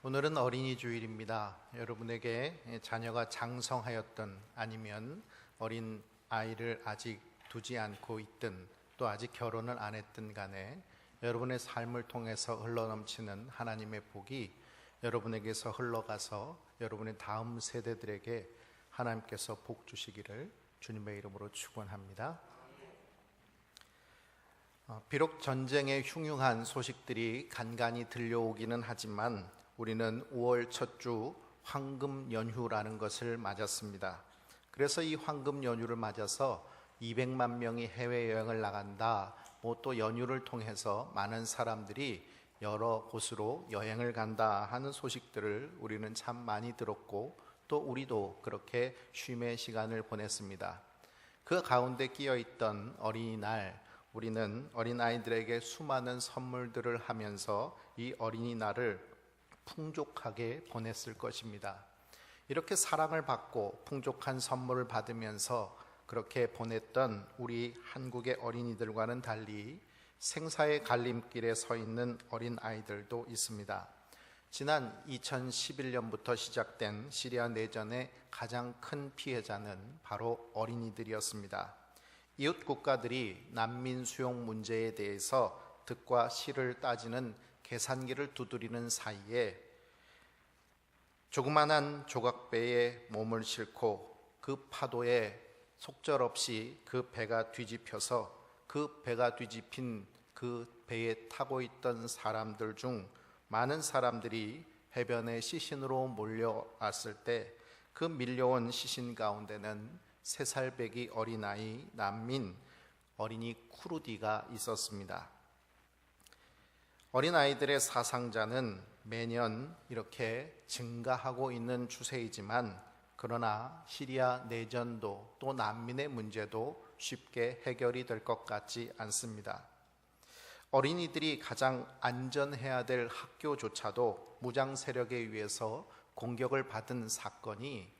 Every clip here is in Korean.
오늘은 어린이 주일입니다. 여러분에게 자녀가 장성하였든 아니면 어린 아이를 아직 두지 않고 있든 또 아직 결혼을 안 했든 간에 여러분의 삶을 통해서 흘러넘치는 하나님의 복이 여러분에게서 흘러가서 여러분의 다음 세대들에게 하나님께서 복 주시기를 주님의 이름으로 축원합니다. 비록 전쟁의 흉흉한 소식들이 간간히 들려오기는 하지만 우리는 5월 첫 주 황금 연휴라는 것을 맞았습니다. 그래서 이 황금 연휴를 맞아서 200만 명이 해외여행을 나간다, 또 연휴를 통해서 많은 사람들이 여러 곳으로 여행을 간다 하는 소식들을 우리는 참 많이 들었고 또 우리도 그렇게 쉼의 시간을 보냈습니다. 그 가운데 끼어있던 어린이날, 우리는 어린아이들에게 수많은 선물들을 하면서 이 어린이날을 풍족하게 보냈을 것입니다. 이렇게 사랑을 받고 풍족한 선물을 받으면서 그렇게 보냈던 우리 한국의 어린이들과는 달리 생사의 갈림길에 서 있는 어린아이들도 있습니다. 지난 2011년부터 시작된 시리아 내전의 가장 큰 피해자는 바로 어린이들이었습니다. 이웃 국가들이 난민 수용 문제에 대해서 득과 실을 따지는 계산기를 두드리는 사이에 조그만한 조각배에 몸을 싣고 그 파도에 속절없이 그 배가 뒤집혀서 그 배가 뒤집힌 그 배에 타고 있던 사람들 중 많은 사람들이 해변에 시신으로 몰려왔을 때 그 밀려온 시신 가운데는 3살 배기 어린아이 난민 어린이 쿠르디가 있었습니다. 어린아이들의 사상자는 매년 이렇게 증가하고 있는 추세이지만 그러나 시리아 내전도 또 난민의 문제도 쉽게 해결이 될 것 같지 않습니다. 어린이들이 가장 안전해야 될 학교조차도 무장 세력에 의해서 공격을 받은 사건이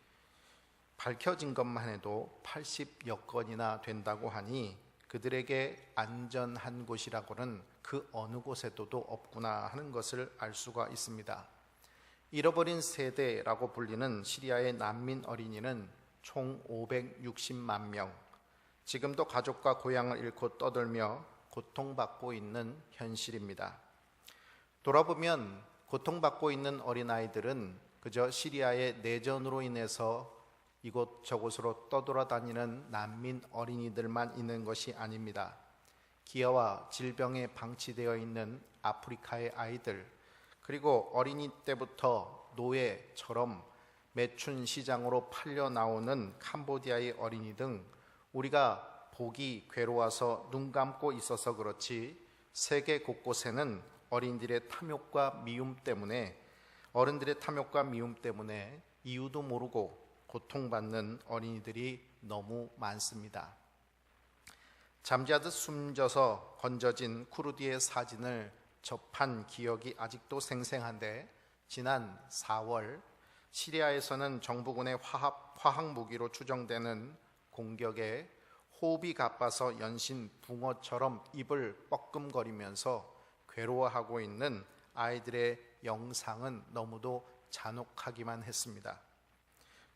밝혀진 것만 해도 80여 건이나 된다고 하니 그들에게 안전한 곳이라고는 그 어느 곳에도 없구나 하는 것을 알 수가 있습니다. 잃어버린 세대라고 불리는 시리아의 난민 어린이는 총 560만 명, 지금도 가족과 고향을 잃고 떠들며 고통받고 있는 현실입니다. 돌아보면 고통받고 있는 어린아이들은 그저 시리아의 내전으로 인해서 이곳저곳으로 떠돌아다니는 난민 어린이들만 있는 것이 아닙니다. 기아와 질병에 방치되어 있는 아프리카의 아이들, 그리고 어린이 때부터 노예처럼 매춘 시장으로 팔려 나오는 캄보디아의 어린이 등 우리가 보기 괴로워서 눈 감고 있어서 그렇지 세계 곳곳에는 어른들의 탐욕과 미움 때문에 이유도 모르고 고통받는 어린이들이 너무 많습니다. 잠자듯 숨져서 건져진 쿠르디의 사진을 접한 기억이 아직도 생생한데 지난 4월 시리아에서는 정부군의 화학 무기로 추정되는 공격에 호흡이 가빠서 연신 붕어처럼 입을 뻐끔거리면서 괴로워하고 있는 아이들의 영상은 너무도 잔혹하기만 했습니다.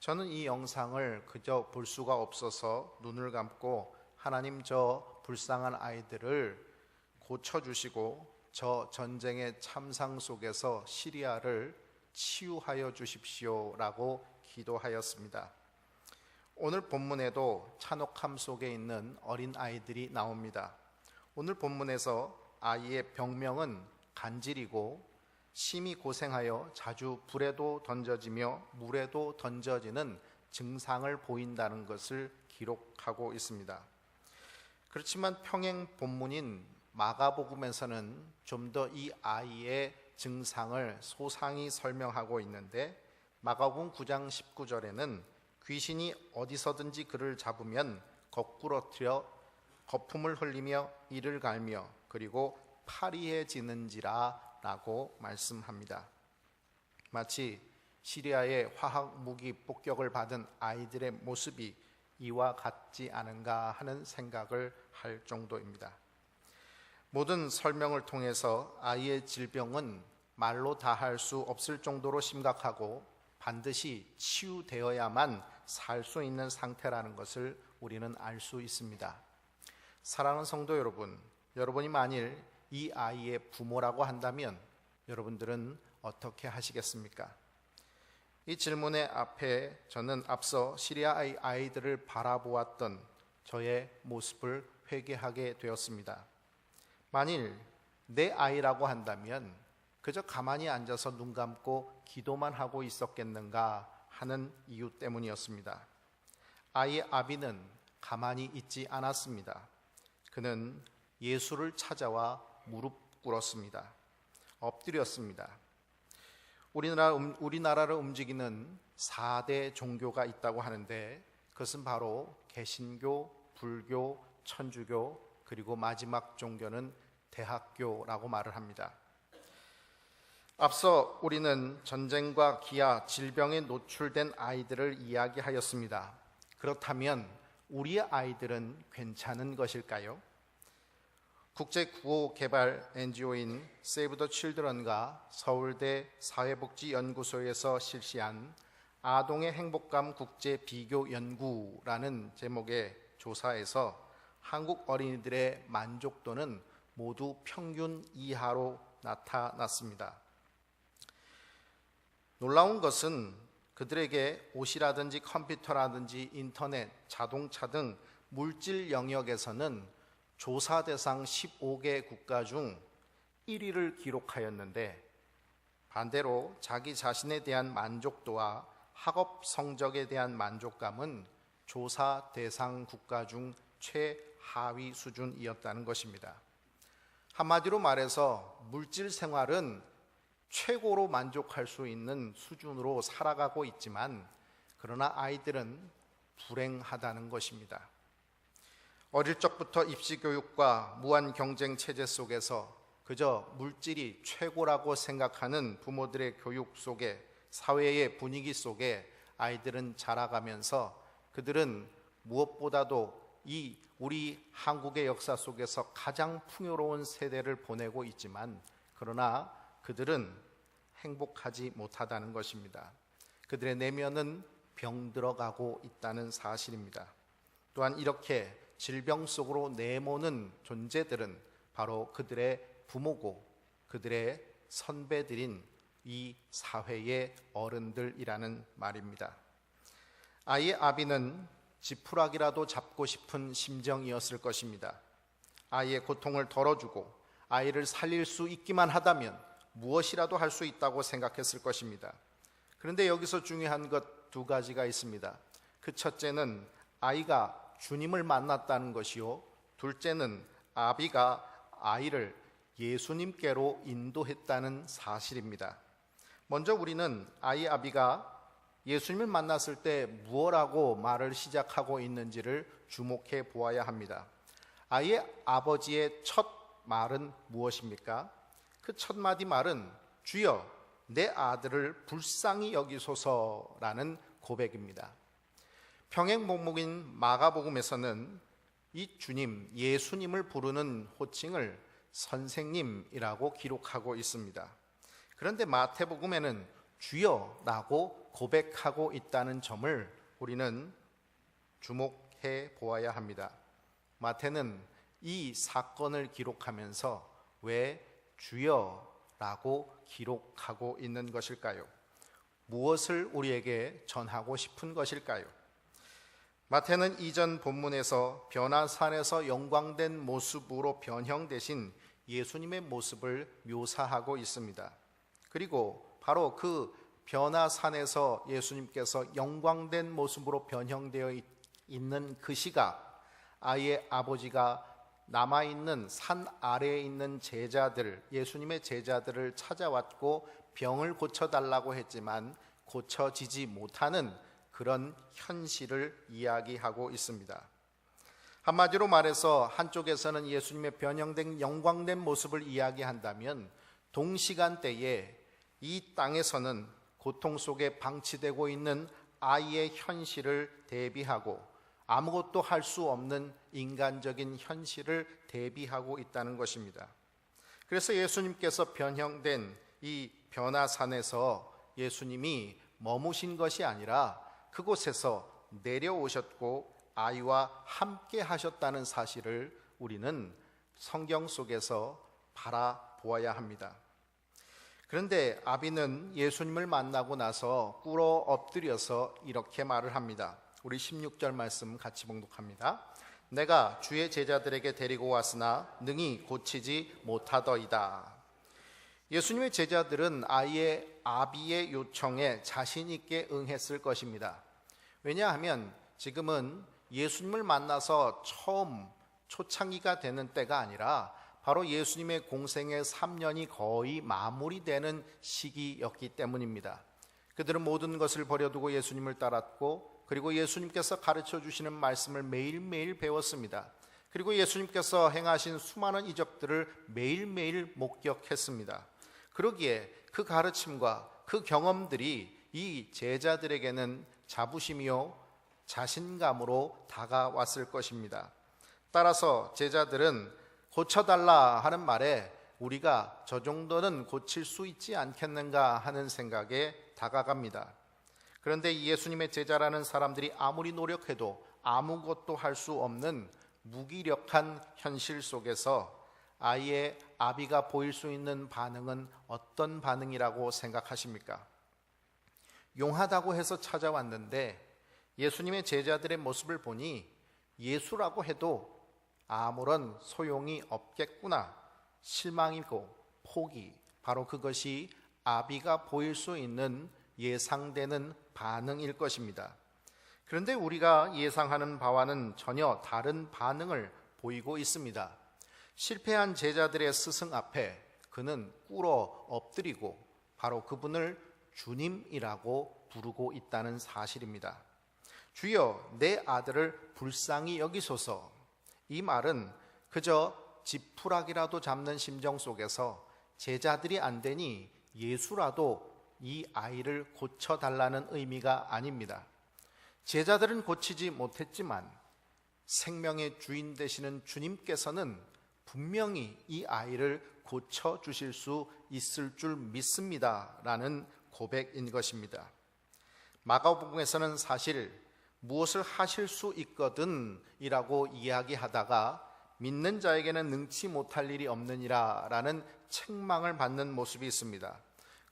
저는 이 영상을 그저 볼 수가 없어서 눈을 감고 하나님, 저 불쌍한 아이들을 고쳐주시고 저 전쟁의 참상 속에서 시리아를 치유하여 주십시오라고 기도하였습니다. 오늘 본문에도 잔혹함 속에 있는 어린 아이들이 나옵니다. 오늘 본문에서 아이의 병명은 간질이고 심히 고생하여 자주 불에도 던져지며 물에도 던져지는 증상을 보인다는 것을 기록하고 있습니다. 그렇지만 평행 본문인 마가복음에서는 좀 더 이 아이의 증상을 소상히 설명하고 있는데 마가복음 9장 19절에는 귀신이 어디서든지 그를 잡으면 거꾸러뜨려 거품을 흘리며 이를 갈며 그리고 파리해지는지라 라고 말씀합니다. 마치 시리아의 화학 무기 폭격을 받은 아이들의 모습이 이와 같지 않은가 하는 생각을 할 정도입니다. 모든 설명을 통해서 아이의 질병은 말로 다 할 수 없을 정도로 심각하고 반드시 치유되어야만 살 수 있는 상태라는 것을 우리는 알 수 있습니다. 사랑하는 성도 여러분, 여러분이 만일 이 아이의 부모라고 한다면 여러분들은 어떻게 하시겠습니까? 이 질문의 앞에 저는 앞서 시리아 아이들을 바라보았던 저의 모습을 회개하게 되었습니다. 만일 내 아이라고 한다면 그저 가만히 앉아서 눈 감고 기도만 하고 있었겠는가 하는 이유 때문이었습니다. 아이의 아비는 가만히 있지 않았습니다. 그는 예수를 찾아와 무릎 꿇었습니다. 엎드렸습니다. 우리나라를 움직이는 4대 종교가 있다고 하는데 그것은 바로 개신교, 불교, 천주교, 그리고 마지막 종교는 대학교라고 말을 합니다. 앞서 우리는 전쟁과 기아, 질병에 노출된 아이들을 이야기하였습니다. 그렇다면 우리의 아이들은 괜찮은 것일까요? 국제구호개발 NGO인 세이브 더 칠드런과 서울대 사회복지연구소에서 실시한 아동의 행복감 국제 비교 연구라는 제목의 조사에서 한국 어린이들의 만족도는 모두 평균 이하로 나타났습니다. 놀라운 것은 그들에게 옷이라든지 컴퓨터라든지 인터넷, 자동차 등 물질 영역에서는 조사 대상 15개 국가 중 1위를 기록하였는데 반대로 자기 자신에 대한 만족도와 학업 성적에 대한 만족감은 조사 대상 국가 중 최하위 수준이었다는 것입니다. 한마디로 말해서 물질 생활은 최고로 만족할 수 있는 수준으로 살아가고 있지만 그러나 아이들은 불행하다는 것입니다. 어릴 적부터 입시교육과 무한 경쟁 체제 속에서 그저 물질이 최고라고 생각하는 부모들의 교육 속에, 사회의 분위기 속에 아이들은 자라가면서 그들은 무엇보다도 이 우리 한국의 역사 속에서 가장 풍요로운 세대를 보내고 있지만 그러나 그들은 행복하지 못하다는 것입니다. 그들의 내면은 병들어가고 있다는 사실입니다. 또한 이렇게 질병 속으로 내모는 존재들은 바로 그들의 부모고 그들의 선배들인 이 사회의 어른들이라는 말입니다. 아이의 아비는 지푸라기라도 잡고 싶은 심정이었을 것입니다. 아이의 고통을 덜어주고 아이를 살릴 수 있기만 하다면 무엇이라도 할 수 있다고 생각했을 것입니다. 그런데 여기서 중요한 것 2가지가 있습니다. 그 첫째는 아이가 주님을 만났다는 것이요, 둘째는 아비가 아이를 예수님께로 인도했다는 사실입니다. 먼저 우리는 아이 아비가 예수님을 만났을 때 무엇라고 말을 시작하고 있는지를 주목해 보아야 합니다. 아이의 아버지의 첫 말은 무엇입니까? 그 첫 마디 말은 주여 내 아들을 불쌍히 여기소서라는 고백입니다. 평행 목목인 마가복음에서는 이 주님, 예수님을 부르는 호칭을 선생님이라고 기록하고 있습니다. 그런데 마태복음에는 주여라고 고백하고 있다는 점을 우리는 주목해 보아야 합니다. 마태는 이 사건을 기록하면서 왜 주여라고 기록하고 있는 것일까요? 무엇을 우리에게 전하고 싶은 것일까요? 마태는 이전 본문에서 변화산에서 영광된 모습으로 변형되신 예수님의 모습을 묘사하고 있습니다. 그리고 바로 그 변화산에서 예수님께서 영광된 모습으로 변형되어 있는 그 시각, 아이의 아버지가 남아있는 산 아래에 있는 제자들, 예수님의 제자들을 찾아왔고 병을 고쳐달라고 했지만 고쳐지지 못하는 그런 현실을 이야기하고 있습니다. 한마디로 말해서 한쪽에서는 예수님의 변형된 영광된 모습을 이야기한다면 동시간대에 이 땅에서는 고통 속에 방치되고 있는 아이의 현실을 대비하고 아무것도 할 수 없는 인간적인 현실을 대비하고 있다는 것입니다. 그래서 예수님께서 변형된 이 변화산에서 예수님이 머무신 것이 아니라 그곳에서 내려오셨고 아이와 함께 하셨다는 사실을 우리는 성경 속에서 바라보아야 합니다. 그런데 아비는 예수님을 만나고 나서 꿇어 엎드려서 이렇게 말을 합니다. 우리 16절 말씀 같이 봉독합니다. 내가 주의 제자들에게 데리고 왔으나 능히 고치지 못하더이다. 예수님의 제자들은 아비의 요청에 자신 있게 응했을 것입니다. 왜냐하면 지금은 예수님을 만나서 처음 초창기가 되는 때가 아니라 바로 예수님의 공생의 3년이 거의 마무리되는 시기였기 때문입니다. 그들은 모든 것을 버려두고 예수님을 따랐고, 그리고 예수님께서 가르쳐 주시는 말씀을 매일매일 배웠습니다. 그리고 예수님께서 행하신 수많은 이적들을 매일매일 목격했습니다. 그러기에 그 가르침과 그 경험들이 이 제자들에게는 자부심이요 자신감으로 다가왔을 것입니다. 따라서 제자들은 고쳐달라 하는 말에 우리가 저 정도는 고칠 수 있지 않겠는가 하는 생각에 다가갑니다. 그런데 이 예수님의 제자라는 사람들이 아무리 노력해도 아무것도 할 수 없는 무기력한 현실 속에서 아이의 아비가 보일 수 있는 반응은 어떤 반응이라고 생각하십니까? 용하다고 해서 찾아왔는데 예수님의 제자들의 모습을 보니 예수라고 해도 아무런 소용이 없겠구나, 실망이고 포기, 바로 그것이 아비가 보일 수 있는 예상되는 반응일 것입니다. 그런데 우리가 예상하는 바와는 전혀 다른 반응을 보이고 있습니다. 실패한 제자들의 스승 앞에 그는 꿇어 엎드리고 바로 그분을 주님이라고 부르고 있다는 사실입니다. 주여, 내 아들을 불쌍히 여기소서. 이 말은 그저 지푸라기라도 잡는 심정 속에서 제자들이 안 되니 예수라도 이 아이를 고쳐달라는 의미가 아닙니다. 제자들은 고치지 못했지만 생명의 주인 되시는 주님께서는 분명히 이 아이를 고쳐주실 수 있을 줄 믿습니다 라는 고백인 것입니다. 마가복음에서는 사실 무엇을 하실 수 있거든 이라고 이야기하다가 믿는 자에게는 능치 못할 일이 없느니라 라는 책망을 받는 모습이 있습니다.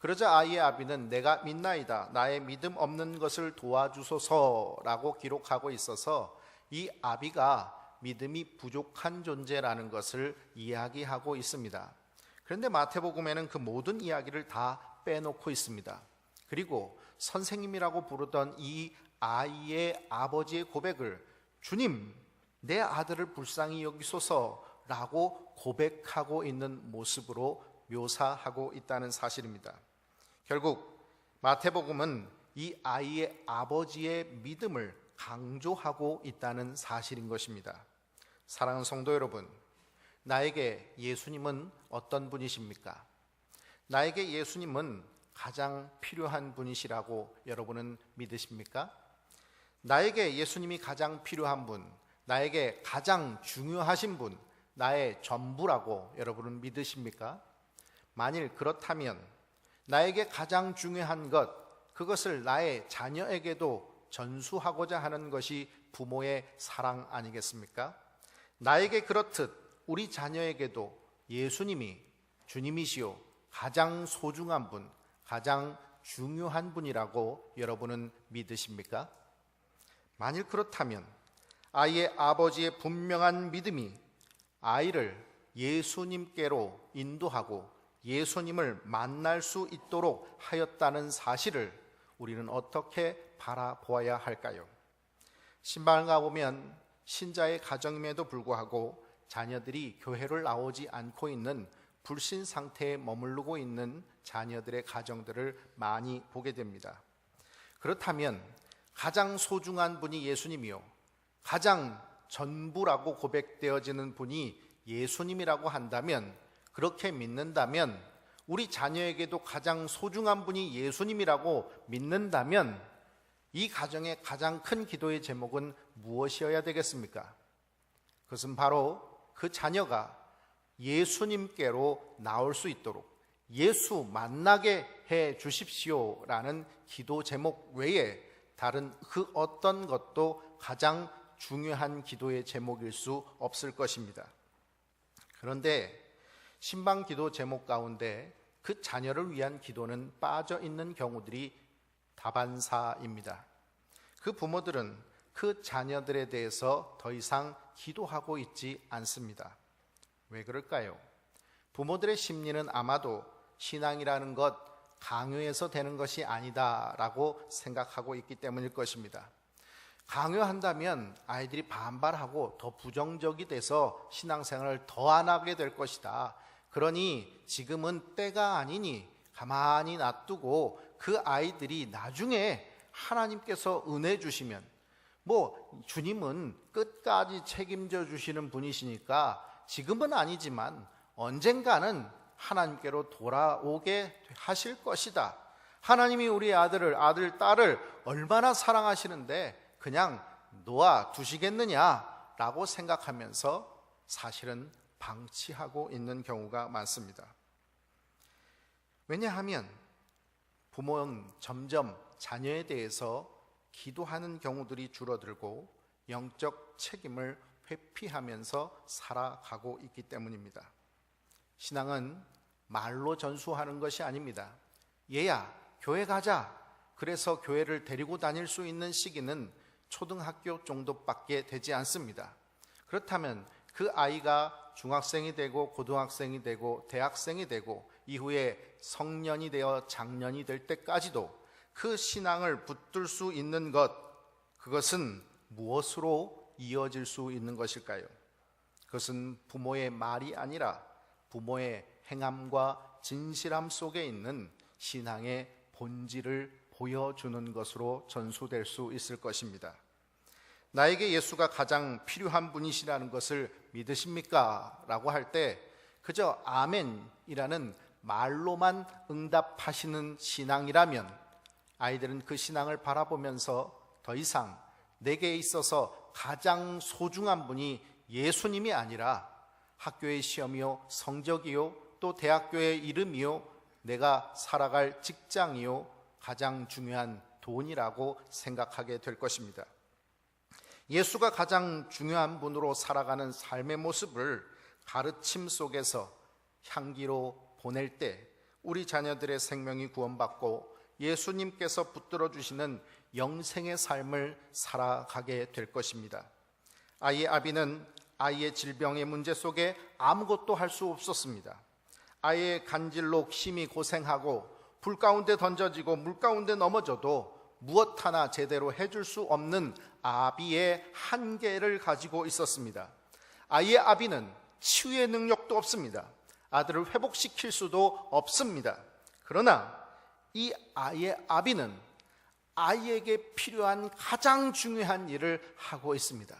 그러자 아이의 아비는 내가 믿나이다, 나의 믿음 없는 것을 도와주소서라고 기록하고 있어서 이 아비가 믿음이 부족한 존재라는 것을 이야기하고 있습니다. 그런데 마태복음에는 그 모든 이야기를 다 빼놓고 있습니다. 그리고 선생님이라고 부르던 이 아이의 아버지의 고백을 주님, 내 아들을 불쌍히 여기소서라고 고백하고 있는 모습으로 묘사하고 있다는 사실입니다. 결국 마태복음은 이 아이의 아버지의 믿음을 강조하고 있다는 사실인 것입니다. 사랑하는 성도 여러분, 나에게 예수님은 어떤 분이십니까? 나에게 예수님은 가장 필요한 분이시라고 여러분은 믿으십니까? 나에게 예수님이 가장 필요한 분, 나에게 가장 중요하신 분, 나의 전부라고 여러분은 믿으십니까? 만일 그렇다면 나에게 가장 중요한 것, 그것을 나의 자녀에게도 전수하고자 하는 것이 부모의 사랑 아니겠습니까? 나에게 그렇듯 우리 자녀에게도 예수님이 주님이시요 가장 소중한 분, 가장 중요한 분이라고 여러분은 믿으십니까? 만일 그렇다면 아이의 아버지의 분명한 믿음이 아이를 예수님께로 인도하고 예수님을 만날 수 있도록 하였다는 사실을 우리는 어떻게 바라보아야 할까요? 신방을 가보면 신자의 가정임에도 불구하고 자녀들이 교회를 나오지 않고 있는 불신 상태에 머무르고 있는 자녀들의 가정들을 많이 보게 됩니다. 그렇다면 가장 소중한 분이 예수님이요 가장 전부라고 고백되어지는 분이 예수님이라고 한다면, 그렇게 믿는다면, 우리 자녀에게도 가장 소중한 분이 예수님이라고 믿는다면 이 가정의 가장 큰 기도의 제목은 무엇이어야 되겠습니까? 그것은 바로 그 자녀가 예수님께로 나올 수 있도록, 예수 만나게 해 주십시오라는 기도 제목 외에 다른 그 어떤 것도 가장 중요한 기도의 제목일 수 없을 것입니다. 그런데 신방 기도 제목 가운데 그 자녀를 위한 기도는 빠져 있는 경우들이 다반사입니다. 그 부모들은 그 자녀들에 대해서 더 이상 기도하고 있지 않습니다. 왜 그럴까요? 부모들의 심리는 아마도 신앙이라는 것 강요해서 되는 것이 아니다라고 생각하고 있기 때문일 것입니다. 강요한다면 아이들이 반발하고 더 부정적이 돼서 신앙생활을 더 안 하게 될 것이다. 그러니 지금은 때가 아니니 가만히 놔두고 그 아이들이 나중에 하나님께서 은혜 주시면, 주님은 끝까지 책임져 주시는 분이시니까 지금은 아니지만 언젠가는 하나님께로 돌아오게 하실 것이다. 하나님이 우리 아들, 딸을 얼마나 사랑하시는데 그냥 놓아 두시겠느냐라고 생각하면서 사실은 방치하고 있는 경우가 많습니다. 왜냐하면 부모는 점점 자녀에 대해서 기도하는 경우들이 줄어들고 영적 책임을 회피하면서 살아가고 있기 때문입니다. 신앙은 말로 전수하는 것이 아닙니다. 얘야, 교회 가자. 그래서 교회를 데리고 다닐 수 있는 시기는 초등학교 정도밖에 되지 않습니다. 그렇다면 그 아이가 중학생이 되고 고등학생이 되고 대학생이 되고 이후에 성년이 되어 장년이 될 때까지도 그 신앙을 붙들 수 있는 것, 그것은 무엇으로 이어질 수 있는 것일까요? 그것은 부모의 말이 아니라 부모의 행함과 진실함 속에 있는 신앙의 본질을 보여주는 것으로 전수될 수 있을 것입니다. 나에게 예수가 가장 필요한 분이시라는 것을 믿으십니까? 라고 할 때 그저 아멘이라는 말로만 응답하시는 신앙이라면 아이들은 그 신앙을 바라보면서 더 이상 내게 있어서 가장 소중한 분이 예수님이 아니라 학교의 시험이요, 성적이요, 또 대학교의 이름이요, 내가 살아갈 직장이요, 가장 중요한 돈이라고 생각하게 될 것입니다. 예수가 가장 중요한 분으로 살아가는 삶의 모습을 가르침 속에서 향기로 보낼 때 우리 자녀들의 생명이 구원받고 예수님께서 붙들어 주시는 영생의 삶을 살아가게 될 것입니다. 아이의 아비는 아이의 질병의 문제 속에 아무것도 할 수 없었습니다. 아이의 간질로 심히 고생하고 불 가운데 던져지고 물 가운데 넘어져도 무엇 하나 제대로 해줄 수 없는 아비의 한계를 가지고 있었습니다. 아이의 아비는 치유의 능력도 없습니다. 아들을 회복시킬 수도 없습니다. 그러나 이 아이의 아비는 아이에게 필요한 가장 중요한 일을 하고 있습니다.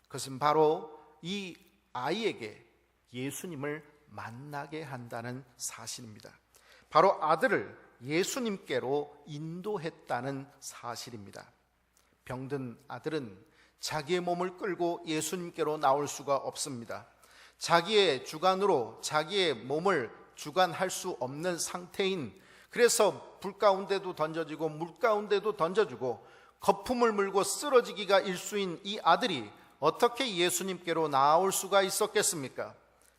그것은 바로 이 아이에게 예수님을 만나게 한다는 사실입니다. 바로 아들을 예수님께로 인도했다는 사실입니다. 병든 아들은 자기의 몸을 끌고 예수님께로 나올 수가 없습니다. 자기의 주관으로 자기의 몸을 주관할 수 없는 상태인, 그래서 불 가운데도 던져지고 물 가운데도 던져주고 거품을 물고 쓰러지기가 일쑤인 이 아들이 어떻게 예수님께로 나올 수가 있었겠습니까?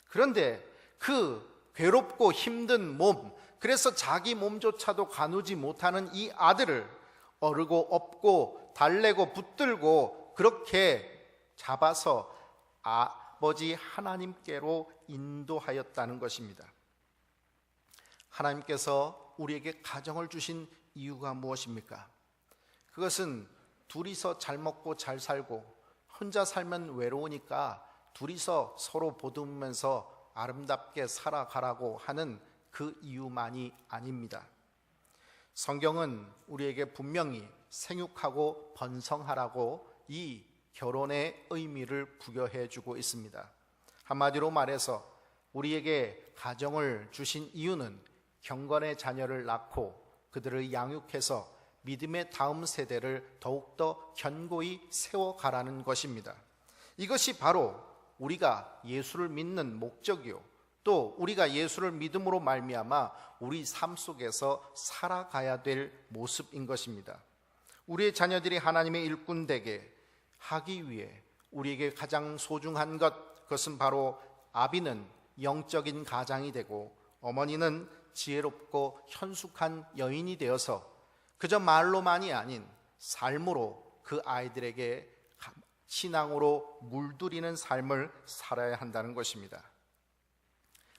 그런데 그 괴롭고 힘든 몸, 그래서 자기 몸조차도 가누지 못하는 이 아들을 어르고 업고 달래고 붙들고 그렇게 잡아서 아버지 하나님께로 인도하였다는 것입니다. 하나님께서 우리에게 가정을 주신 이유가 무엇입니까? 그것은 둘이서 잘 먹고 잘 살고 혼자 살면 외로우니까 둘이서 서로 보듬으면서 아름답게 살아가라고 하는 그 이유만이 아닙니다. 성경은 우리에게 분명히 생육하고 번성하라고 이 결혼의 의미를 부여해 주고 있습니다. 한마디로 말해서 우리에게 가정을 주신 이유는 경건의 자녀를 낳고 그들을 양육해서 믿음의 다음 세대를 더욱더 견고히 세워가라는 것입니다. 이것이 바로 우리가 예수를 믿는 목적이요, 또 우리가 예수를 믿음으로 말미암아 우리 삶 속에서 살아가야 될 모습인 것입니다. 우리의 자녀들이 하나님의 일꾼 되게 하기 위해 우리에게 가장 소중한 것, 그것은 바로 아비는 영적인 가장이 되고 어머니는 지혜롭고 현숙한 여인이 되어서 그저 말로만이 아닌 삶으로 그 아이들에게 신앙으로 물들이는 삶을 살아야 한다는 것입니다.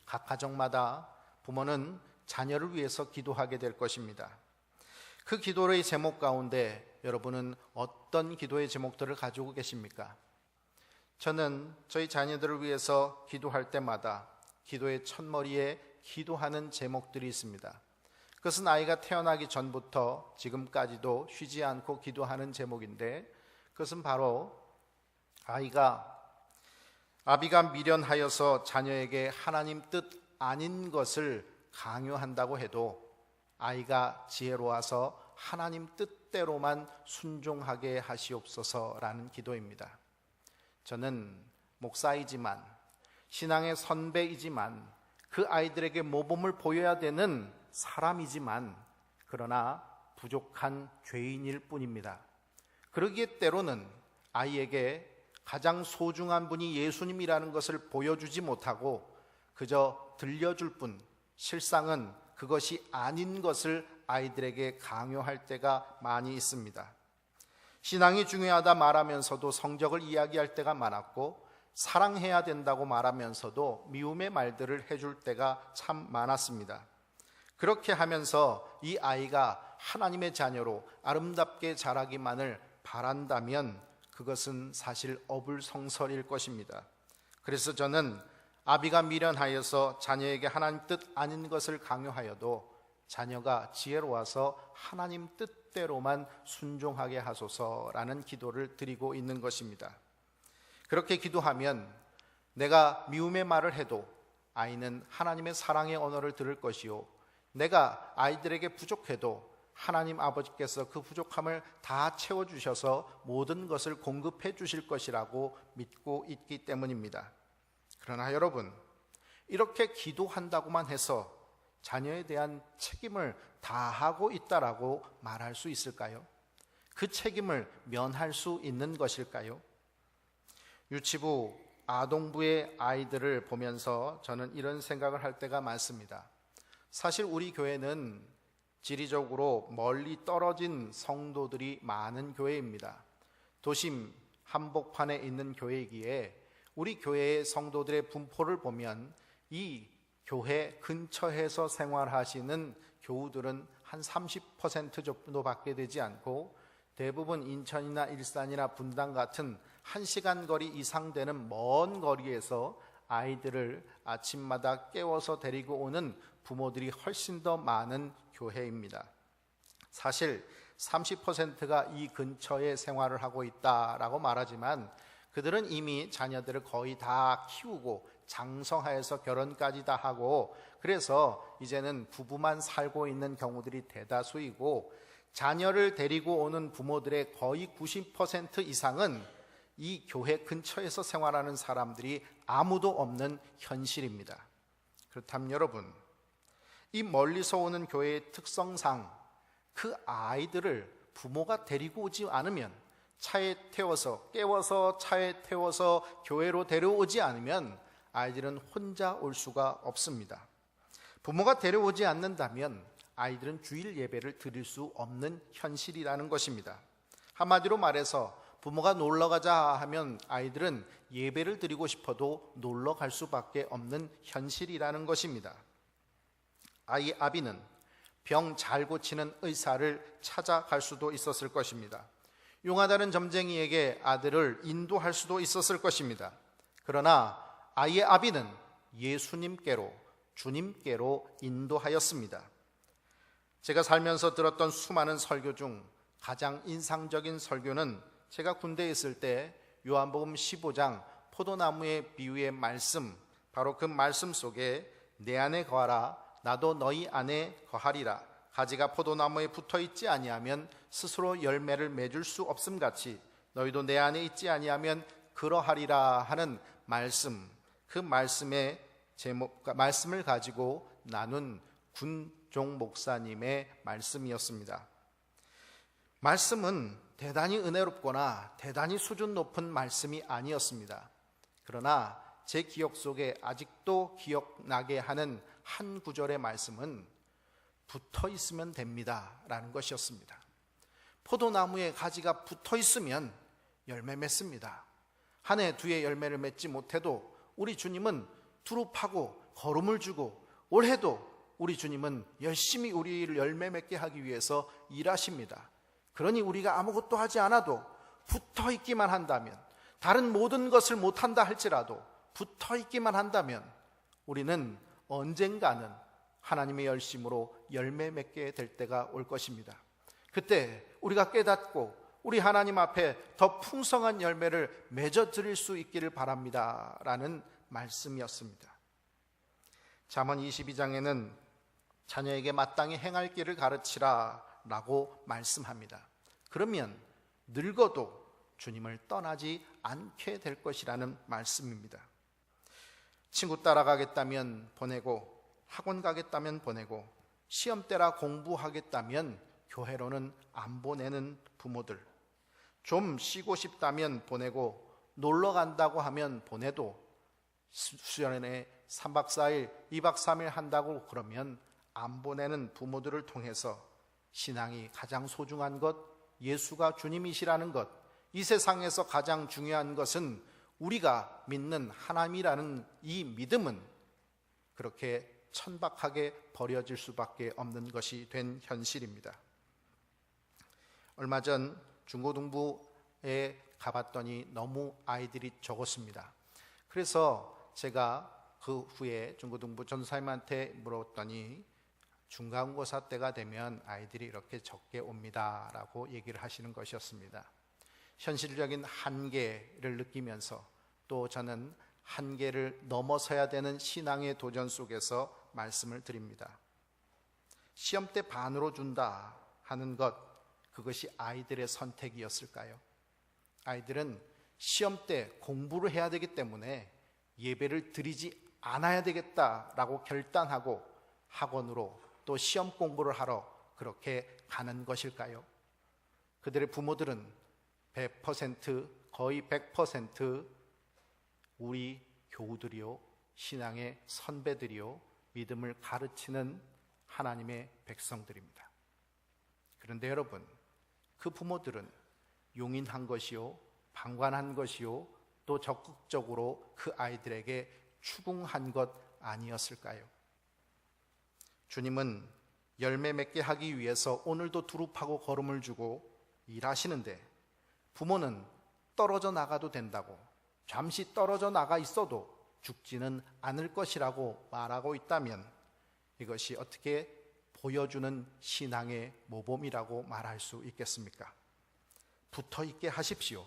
각 가정마다 부모는 자녀를 위해서 기도하게 될 것입니다. 그 기도의 제목 가운데 여러분은 어떤 기도의 제목들을 가지고 계십니까? 저는 저희 자녀들을 위해서 기도할 때마다 기도의 첫머리에 기도하는 제목들이 있습니다. 그것은 아이가 태어나기 전부터 지금까지도 쉬지 않고 기도하는 제목인데, 그것은 바로 아비가 미련하여서 자녀에게 하나님 뜻 아닌 것을 강요한다고 해도 아이가 지혜로워서 하나님 뜻대로만 순종하게 하시옵소서라는 기도입니다. 저는 목사이지만 신앙의 선배이지만 그 아이들에게 모범을 보여야 되는 사람이지만 그러나 부족한 죄인일 뿐입니다. 그러기에 때로는 아이에게 가장 소중한 분이 예수님이라는 것을 보여주지 못하고 그저 들려줄 뿐, 실상은 그것이 아닌 것을 아이들에게 강요할 때가 많이 있습니다. 신앙이 중요하다 말하면서도 성적을 이야기할 때가 많았고, 사랑해야 된다고 말하면서도 미움의 말들을 해줄 때가 참 많았습니다. 그렇게 하면서 이 아이가 하나님의 자녀로 아름답게 자라기만을 바란다면 그것은 사실 어불성설일 것입니다. 그래서 저는 아비가 미련하여서 자녀에게 하나님 뜻 아닌 것을 강요하여도 자녀가 지혜로워서 하나님 뜻대로만 순종하게 하소서라는 기도를 드리고 있는 것입니다. 그렇게 기도하면 내가 미움의 말을 해도 아이는 하나님의 사랑의 언어를 들을 것이요, 내가 아이들에게 부족해도 하나님 아버지께서 그 부족함을 다 채워주셔서 모든 것을 공급해 주실 것이라고 믿고 있기 때문입니다. 그러나 여러분, 이렇게 기도한다고만 해서 자녀에 대한 책임을 다하고 있다라고 말할 수 있을까요? 그 책임을 면할 수 있는 것일까요? 유치부, 아동부의 아이들을 보면서 저는 이런 생각을 할 때가 많습니다. 사실 우리 교회는 지리적으로 멀리 떨어진 성도들이 많은 교회입니다. 도심 한복판에 있는 교회이기에 우리 교회의 성도들의 분포를 보면 이 교회 근처에서 생활하시는 교우들은 한 30% 정도밖에 되지 않고, 대부분 인천이나 일산이나 분당 같은 1시간 거리 이상 되는 먼 거리에서 아이들을 아침마다 깨워서 데리고 오는 부모들이 훨씬 더 많은 교회입니다. 사실 30%가 이 근처에 생활을 하고 있다라고 말하지만 그들은 이미 자녀들을 거의 다 키우고 장성하여서 결혼까지 다 하고, 그래서 이제는 부부만 살고 있는 경우들이 대다수이고, 자녀를 데리고 오는 부모들의 거의 90% 이상은 이 교회 근처에서 생활하는 사람들이 아무도 없는 현실입니다. 그렇다면 여러분, 이 멀리서 오는 교회의 특성상 그 아이들을 부모가 데리고 오지 않으면, 차에 태워서 깨워서 차에 태워서 교회로 데려오지 않으면 아이들은 혼자 올 수가 없습니다. 부모가 데려오지 않는다면 아이들은 주일 예배를 드릴 수 없는 현실이라는 것입니다. 한마디로 말해서 부모가 놀러 가자 하면 아이들은 예배를 드리고 싶어도 놀러 갈 수밖에 없는 현실이라는 것입니다. 아비는 병 잘 고치는 의사를 찾아갈 수도 있었을 것입니다. 용하다는 점쟁이에게 아들을 인도할 수도 있었을 것입니다. 그러나 아이의 아비는 예수님께로, 주님께로 인도하였습니다. 제가 살면서 들었던 수많은 설교 중 가장 인상적인 설교는 제가 군대에 있을 때 요한복음 15장 포도나무의 비유의 말씀, 바로 그 말씀 속에 내 안에 거하라 나도 너희 안에 거하리라, 가지가 포도나무에 붙어있지 아니하면 스스로 열매를 맺을 수 없음같이 너희도 내 안에 있지 아니하면 그러하리라 하는 말씀, 그 말씀의 말씀을 가지고 나눈 군종 목사님의 말씀이었습니다. 말씀은 대단히 은혜롭거나 대단히 수준 높은 말씀이 아니었습니다. 그러나 제 기억 속에 아직도 기억나게 하는 한 구절의 말씀은 붙어 있으면 됩니다 라는 것이었습니다. 포도나무에 가지가 붙어 있으면 열매 맺습니다. 한 해 두 해 열매를 맺지 못해도 우리 주님은 두릅하고 거름을 주고 올해도 우리 주님은 열심히 우리를 열매 맺게 하기 위해서 일하십니다. 그러니 우리가 아무것도 하지 않아도 붙어 있기만 한다면, 다른 모든 것을 못한다 할지라도 붙어 있기만 한다면 우리는 언젠가는 하나님의 열심으로 열매 맺게 될 때가 올 것입니다. 그때 우리가 깨닫고 우리 하나님 앞에 더 풍성한 열매를 맺어 드릴 수 있기를 바랍니다 라는 말씀이었습니다. 잠언 22장에는 자녀에게 마땅히 행할 길을 가르치라 라고 말씀합니다. 그러면 늙어도 주님을 떠나지 않게 될 것이라는 말씀입니다. 친구 따라가겠다면 보내고, 학원 가겠다면 보내고, 시험 때라 공부하겠다면 교회로는 안 보내는 부모들, 좀 쉬고 싶다면 보내고, 놀러 간다고 하면 보내도 수련회 3박 4일, 2박 3일 한다고 그러면 안 보내는 부모들을 통해서 신앙이 가장 소중한 것, 예수가 주님이시라는 것, 이 세상에서 가장 중요한 것은 우리가 믿는 하나님이라는 이 믿음은 그렇게 천박하게 버려질 수밖에 없는 것이 된 현실입니다. 얼마 전 중고등부에 가봤더니 너무 아이들이 적었습니다. 그래서 제가 그 후에 중고등부 전사님한테 물었더니 중간고사 때가 되면 아이들이 이렇게 적게 옵니다 라고 얘기를 하시는 것이었습니다. 현실적인 한계를 느끼면서 또 저는 한계를 넘어서야 되는 신앙의 도전 속에서 말씀을 드립니다. 시험 때 반으로 준다 하는 것, 그것이 아이들의 선택이었을까요? 아이들은 시험 때 공부를 해야 되기 때문에 예배를 드리지 않아야 되겠다라고 결단하고 학원으로 또 시험 공부를 하러 그렇게 가는 것일까요? 그들의 부모들은 100%, 거의 100% 우리 교우들이요, 신앙의 선배들이요, 믿음을 가르치는 하나님의 백성들입니다. 그런데 여러분, 그 부모들은 용인한 것이요, 방관한 것이요, 또 적극적으로 그 아이들에게 추궁한 것 아니었을까요? 주님은 열매 맺게 하기 위해서 오늘도 두릅하고 거름을 주고 일하시는데, 부모는 떨어져 나가도 된다고, 잠시 떨어져 나가 있어도 죽지는 않을 것이라고 말하고 있다면 이것이 어떻게 보여주는 신앙의 모범이라고 말할 수 있겠습니까? 붙어 있게 하십시오.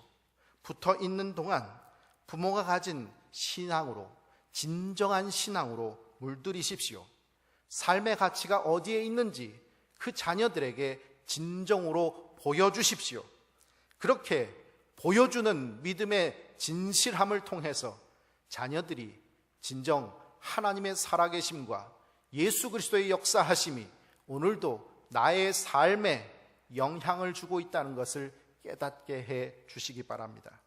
붙어 있는 동안 부모가 가진 신앙으로, 진정한 신앙으로 물들이십시오. 삶의 가치가 어디에 있는지 그 자녀들에게 진정으로 보여주십시오. 그렇게 보여주는 믿음의 진실함을 통해서 자녀들이 진정 하나님의 살아계심과 예수 그리스도의 역사하심이 오늘도 나의 삶에 영향을 주고 있다는 것을 깨닫게 해 주시기 바랍니다.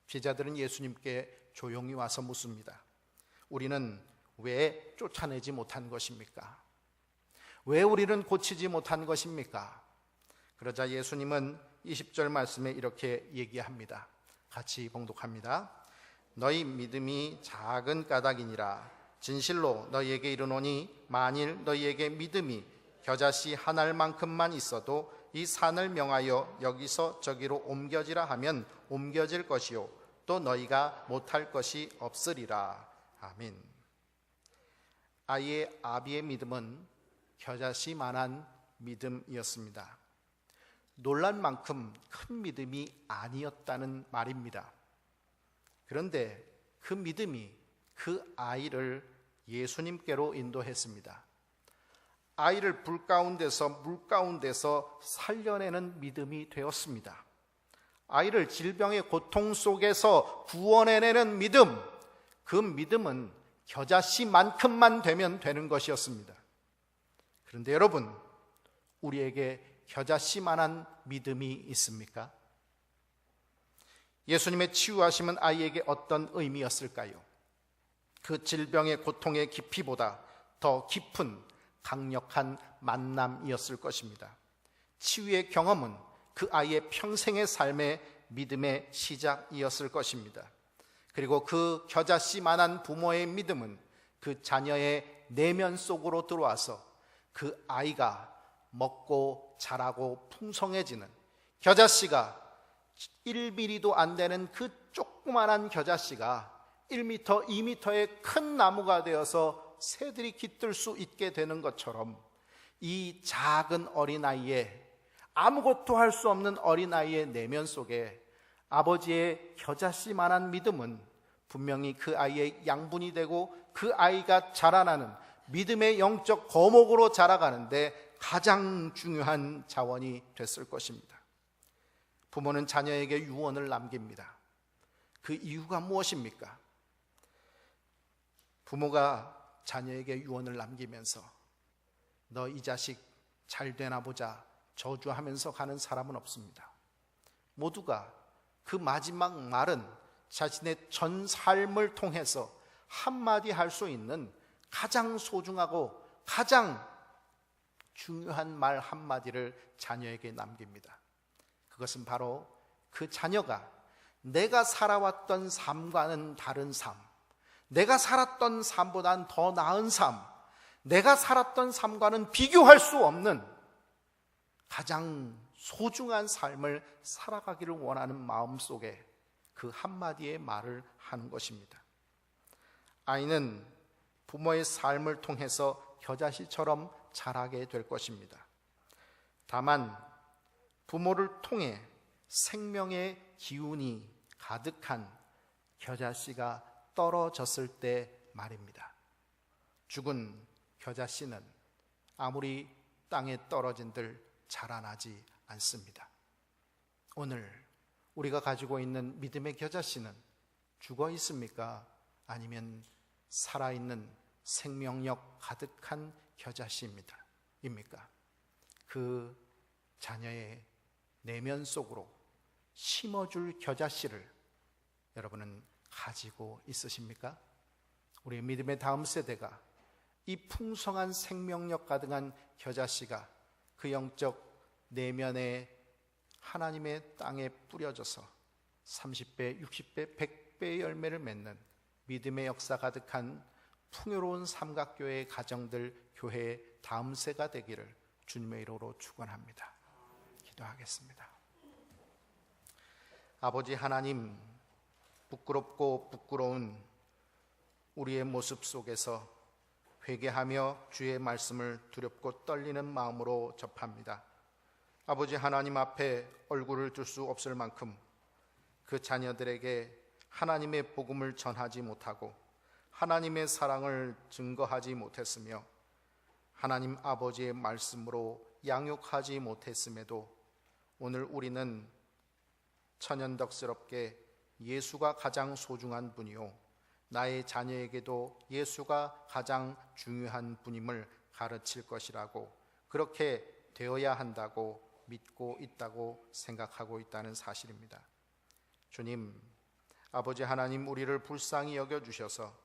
제자들은 예수님께 조용히 와서 묻습니다. 우리는 왜 쫓아내지 못한 것입니까? 왜 우리는 고치지 못한 것입니까? 그러자 예수님은 20절 말씀에 이렇게 얘기합니다. 같이 봉독합니다. 너희 믿음이 작은 까닭이니라. 진실로 너희에게 이르노니 만일 너희에게 믿음이 겨자씨 한 알만큼만 있어도 이 산을 명하여 여기서 저기로 옮겨지라 하면 옮겨질 것이요 또 너희가 못할 것이 없으리라. 아멘. 아이의 아비의 믿음은 겨자씨만한 믿음이었습니다. 놀랄 만큼 큰 믿음이 아니었다는 말입니다. 그런데 그 믿음이 그 아이를 예수님께로 인도했습니다. 아이를 불 가운데서 물 가운데서 살려내는 믿음이 되었습니다. 아이를 질병의 고통 속에서 구원해내는 믿음, 그 믿음은 겨자씨만큼만 되면 되는 것이었습니다. 그런데 여러분, 우리에게 겨자씨만한 믿음이 있습니까? 예수님의 치유하심은 아이에게 어떤 의미였을까요? 그 질병의 고통의 깊이보다 더 깊은 강력한 만남이었을 것입니다. 치유의 경험은 그 아이의 평생의 삶의 믿음의 시작이었을 것입니다. 그리고 그 겨자씨만한 부모의 믿음은 그 자녀의 내면 속으로 들어와서 그 아이가 먹고 자라고 풍성해지는, 겨자씨가 1mm도 안 되는 그 조그만한 겨자씨가 1m, 2m의 큰 나무가 되어서 새들이 깃들 수 있게 되는 것처럼, 이 작은 어린아이의, 아무것도 할 수 없는 어린아이의 내면 속에 아버지의 겨자씨만한 믿음은 분명히 그 아이의 양분이 되고 그 아이가 자라나는 믿음의 영적 거목으로 자라가는데 가장 중요한 자원이 됐을 것입니다. 부모는 자녀에게 유언을 남깁니다. 그 이유가 무엇입니까? 부모가 자녀에게 유언을 남기면서 너 이 자식 잘 되나 보자 저주하면서 가는 사람은 없습니다. 모두가 그 마지막 말은 자신의 전 삶을 통해서 한마디 할 수 있는 가장 소중하고 가장 중요한 말 한마디를 자녀에게 남깁니다. 그것은 바로 그 자녀가 내가 살아왔던 삶과는 다른 삶, 내가 살았던 삶보단 더 나은 삶, 내가 살았던 삶과는 비교할 수 없는 가장 소중한 삶을 살아가기를 원하는 마음속에 그 한마디의 말을 하는 것입니다. 아이는 부모의 삶을 통해서 겨자씨처럼 자라게 될 것입니다. 다만 부모를 통해 생명의 기운이 가득한 겨자씨가 떨어졌을 때 말입니다. 죽은 겨자씨는 아무리 땅에 떨어진들 자라나지 않습니다. 오늘 우리가 가지고 있는 믿음의 겨자씨는 죽어 있습니까? 아니면 살아있는 생명력 가득한 겨자씨입니까? 그 자녀의 내면 속으로 심어줄 겨자씨를 여러분은 가지고 있으십니까? 우리 믿음의 다음 세대가 이 풍성한 생명력 가득한 겨자씨가 그 영적 내면에 하나님의 땅에 뿌려져서 30배, 60배, 100배의 열매를 맺는 믿음의 역사 가득한 풍요로운 삼각교회의 가정들, 교회의 다음 세가 되기를 주님의 이름으로 축원합니다. 기도하겠습니다. 아버지 하나님, 부끄럽고 부끄러운 우리의 모습 속에서 회개하며 주의 말씀을 두렵고 떨리는 마음으로 접합니다. 아버지 하나님 앞에 얼굴을 들 수 없을 만큼 그 자녀들에게 하나님의 복음을 전하지 못하고 하나님의 사랑을 증거하지 못했으며 하나님 아버지의 말씀으로 양육하지 못했음에도 오늘 우리는 천연덕스럽게 예수가 가장 소중한 분이요 나의 자녀에게도 예수가 가장 중요한 분임을 가르칠 것이라고, 그렇게 되어야 한다고 믿고 있다고 생각하고 있다는 사실입니다. 주님, 아버지 하나님, 우리를 불쌍히 여겨주셔서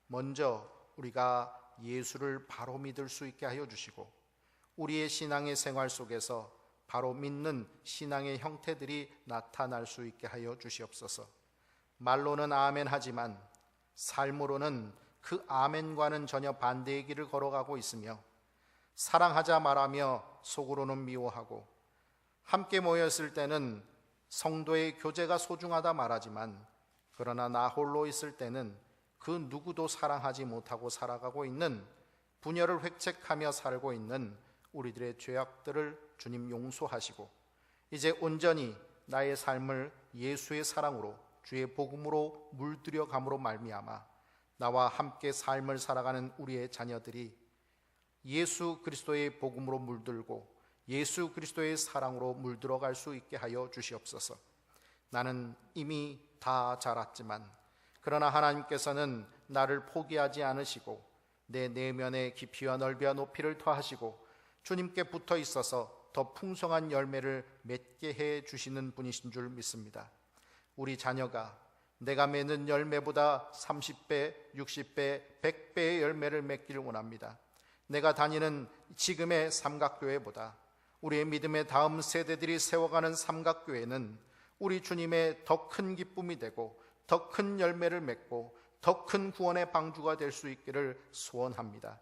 먼저 우리가 예수를 바로 믿을 수 있게 하여 주시고 우리의 신앙의 생활 속에서 바로 믿는 신앙의 형태들이 나타날 수 있게 하여 주시옵소서. 말로는 아멘 하지만 삶으로는 그 아멘과는 전혀 반대의 길을 걸어가고 있으며, 사랑하자 말하며 속으로는 미워하고, 함께 모였을 때는 성도의 교제가 소중하다 말하지만 그러나 나 홀로 있을 때는 그 누구도 사랑하지 못하고 살아가고 있는, 분열을 획책하며 살고 있는 우리들의 죄악들을 주님 용서하시고 이제 온전히 나의 삶을 예수의 사랑으로 주의 복음으로 물들여 감으로 말미암아 나와 함께 삶을 살아가는 우리의 자녀들이 예수 그리스도의 복음으로 물들고 예수 그리스도의 사랑으로 물들어갈 수 있게 하여 주시옵소서. 나는 이미 다 자랐지만 그러나 하나님께서는 나를 포기하지 않으시고 내 내면의 깊이와 넓이와 높이를 더하시고 주님께 붙어 있어서 더 풍성한 열매를 맺게 해 주시는 분이신 줄 믿습니다. 우리 자녀가 내가 맺는 열매보다 30배, 60배, 100배의 열매를 맺기를 원합니다. 내가 다니는 지금의 삼각교회보다 우리의 믿음의 다음 세대들이 세워가는 삼각교회는 우리 주님의 더 큰 기쁨이 되고 더 큰 열매를 맺고 더 큰 구원의 방주가 될 수 있기를 소원합니다.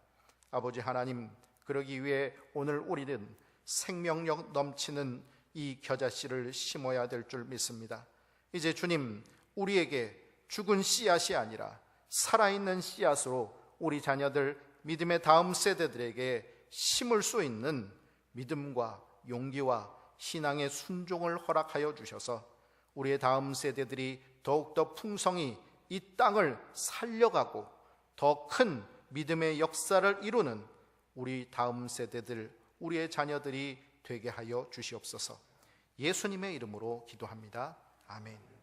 아버지 하나님, 그러기 위해 오늘 우리는 생명력 넘치는 이 겨자씨를 심어야 될 줄 믿습니다. 이제 주님, 우리에게 죽은 씨앗이 아니라 살아있는 씨앗으로 우리 자녀들, 믿음의 다음 세대들에게 심을 수 있는 믿음과 용기와 신앙의 순종을 허락하여 주셔서 우리의 다음 세대들이 더욱더 풍성히 이 땅을 살려가고 더 큰 믿음의 역사를 이루는 우리 다음 세대들, 우리의 자녀들이 되게 하여 주시옵소서. 예수님의 이름으로 기도합니다. 아멘.